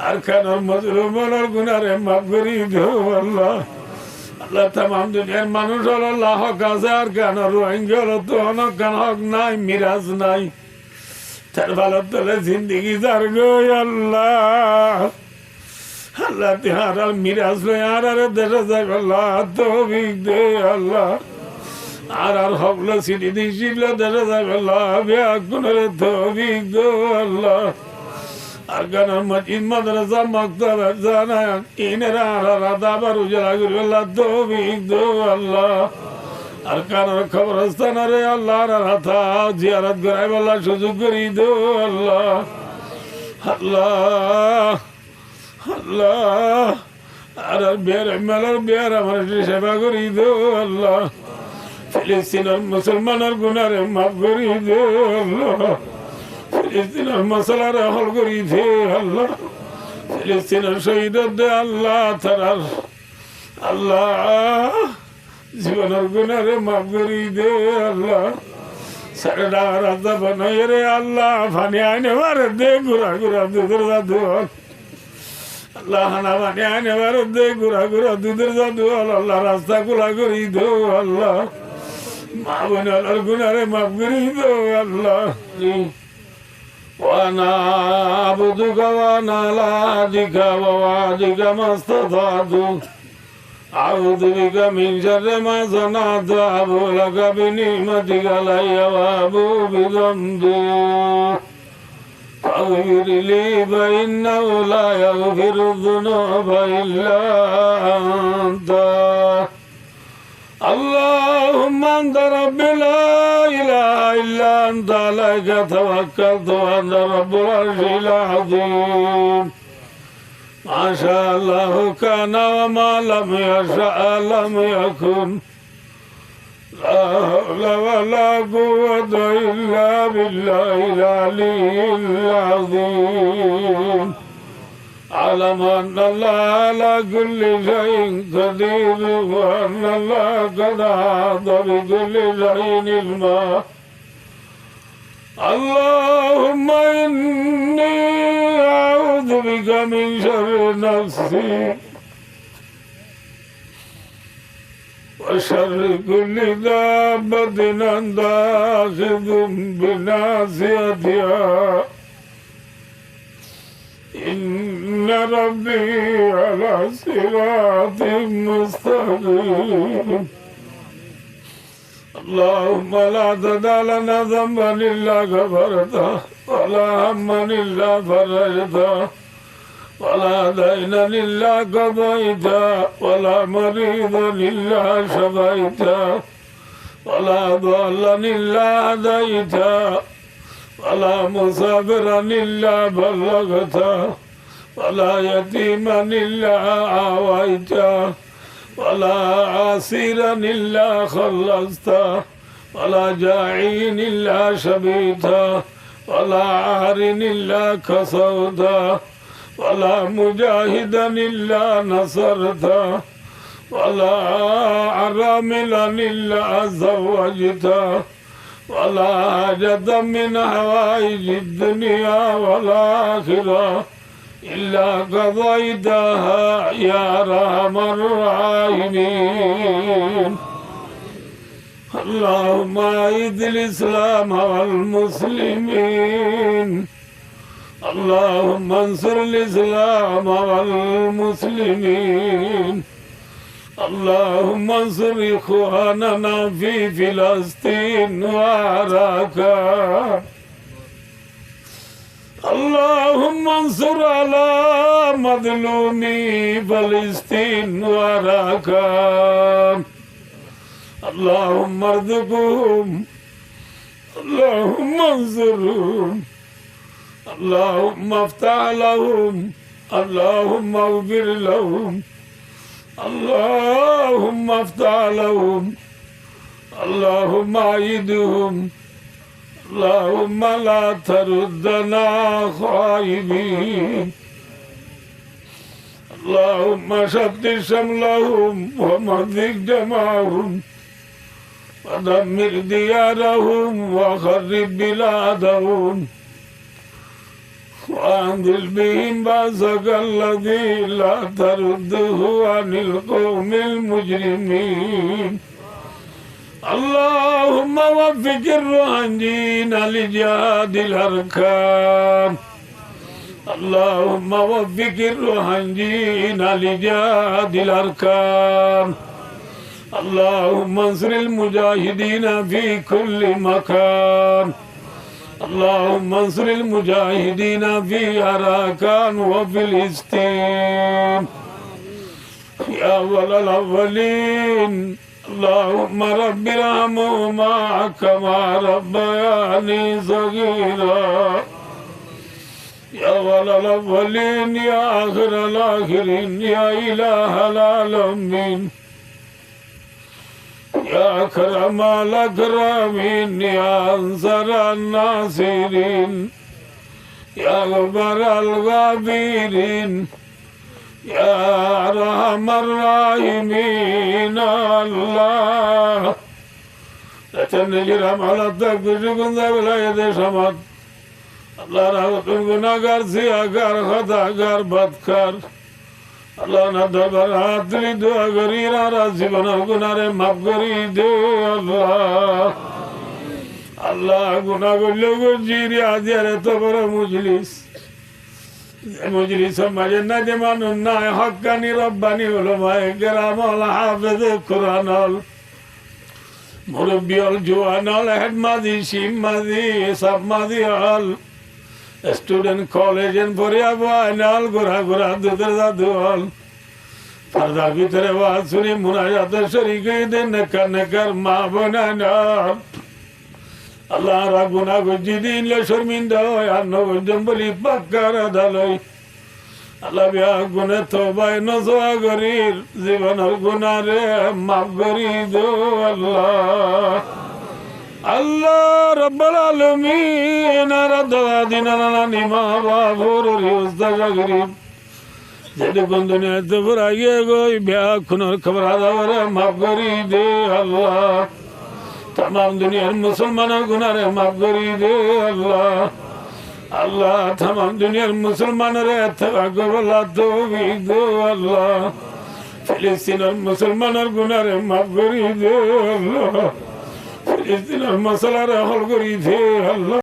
আর কানোর মজলুমের গুনারে মাফ করি দেও আল্লাহ। আল্লাহ তামাম দুনিয়ার মানুষ হলো আল্লাহ হক আছে, আর কানোর রোহিঙ্গা হলো তো অনেক কান হক নাই, মিরাজ নাই, তার ভালো তোলে জিন্দিগি যার গো আল্লাহ। আল্লাহ তিহার আর মিরাজ লই আর দেশে যাক আল্লাহ তৌফিক দে আল্লাহ। আর হকলো সিটি দিছিল দেশে যাক আল্লাহ বিয়াকুনের তৌফিক দে আল্লাহ। আর গান মসজিদ মাদ্রাসা মক্তব জানা ইনেরা আর আদাবার উজালা করি আল্লাহ তৌফিক দে আল্লাহ। আর কারোর খবরস্থান রে আল্লাহ রাথা জিয়ারত করাই বলা সুযোগ করি দে আল্লাহ। আল্লাহ আল্লাহ আর বের মেলার বের আমার সেবা করি দে আল্লাহ। ফিলিস্তিনের মুসলমানের গুনারে মাফ করি দে আল্লাহ। ফিলিস্তিনের মশলারে হল করি দে আল্লাহ। ফিলিস্তিনের শহীদের দে আল্লাহ তারার আল্লাহ জীবনের গুনারে মাফ করি দে আল্লাহ। সারা রাজা বানাই রে আল্লাহ ফানি আইনে মারে দে ঘুরা ঘুরা দুধের জাদু আল্লাহ হানা ফানি আইনে মারে দে ঘুরা ঘুরা দুধের জাদু আল্লাহ রাস্তা খোলা করি দে আল্লাহ। মা বোনের গুনারে মাফ করি দে আল্লাহ। ونعبدك ونعلادك ووعدك ما استطعت أعوذ بك من شر ما صنعت أبو لك بنعمتك علي وأبو بذنبي فاغفر لي فإنه لا يغفر الذنوب إلا أنت اللهم أنت رب لا إله إلا أنت عليك توكلت وأنت رب العرش العظيم ما شاء الله كان وما لم يشاء لم يكن لا حول ولا قوة إلا بالله العلي العظيم أعلم أن الله على كل شيء قدير وأن الله قد أحاط بكل شيء علما اللهم إني أعوذ بك من شر نفسي وشر كل دابة أنت آخذ بناصيتها إن ربي على صراط مستقيم اللهم لا تدع لنا ذنبا إلا غفرته ولا هما إلا فرجته ولا دينا إلا قضيته ولا مريضا إلا شفيته ولا ضالا إلا هديته ولا مسافرا إلا بلغته ولا يتيما إلا آويته ولا عاسرا إلا خلصته ولا جاعيا إلا شبيته ولا عار إلا كسوته ولا مجاهدا إلا نصرته ولا عراملا إلا زوجته ولا حاجة من حوائج الدنيا والآخرة إلا قضيتها يا أرحم الراحمين اللهم أعز الإسلام والمسلمين اللهم انصر الإسلام والمسلمين اللهم انصر إخواننا في فلسطين وعراق اللهم انصر على مظلومي فلسطين وعراق اللهم ارزقهم اللهم انصرهم اللهم افتح لهم اللهم اغفر لهم اللهم افتح لهم اللهم أعيدهم اللهم لا تردنا خائبين اللهم شتت شملهم ومزق جمعهم ودمر ديارهم وخرب بلادهم وأنزل بهم بأسك الذي لا ترده عن القوم المجرمين اللهم وفق الروحانيين لجهاد الأركان اللهم وفق الروحانيين لجهاد الأركان اللهم انصر المجاهدين في كل مكان اللهم انصر المجاهدين في أراكان وفلسطين يا أول الأولين اللهم رب ارحمهما كما ربياني صغيرا يا أول الأولين يا آخر الآخرين يا إله العالمين يا أكرم الأكرمين يا أنصر الناصرين يا غفر الغافرين يا أرحم الراحمين الله لا تنجر مالتك بشكل ذا يد شمات الله رحمة গুনাহগার সিয়াগার খতাগার বদকার আল্লাহ না দরবার হাত তুলি দোয়া করি আর জীবনের গুনারে মাফ করি দে আল্লাহ আল্লাহ গুনাহ করলে জিরি আজিয়ারে তো বড় মজলিস মাঝে না যে মানুষ নাই হক্কানি রব্বানি উলামায়ে কেরাম আল হাফেজ কোরআন আল মুরব্বি আল জওয়ান আল হেড মাজি শিম মাজি সব মাজি আল স্টুডেন্ট কলেজ এন্ড পড়িয়া বয়নাল গোরা গোরা দুধের জাদুয়াল পর্দার ভিতরে ওয়াজ শুনি মুনাজাতের শরীক দেন নেকার মা বোনানাল আল্লাহ রা গুনাহ গজি দিলে শর্মিন্দা হয় আর নবজম বলি পাক্কার আদালই আল্লাহ বিয়া গুনাহ তওবায় নজওয়া গরির জীবনের গুনারে মাফ করি দো আল্লাহ আল্লাহ রব্বুল আলামিন রাদা দিনানা নিমা বাবুর রিউজদাগরিব যেতে কোন দুনিয়াতে বুরাইয়ে গই বিয়া খুনর খবর আদারে মাফ করি দে আল্লাহ तमाम दुनिया मुसलमानों गुनारे माफ करी दे अल्लाह अल्लाह तमाम दुनिया मुसलमान रे तवक्कुल तौफीक दे अल्लाह फिलिस्तीन मुसलमान गुनारे माफ करी दे अल्लाह फिलिस्तीन मसला रे हल करी दे अल्लाह।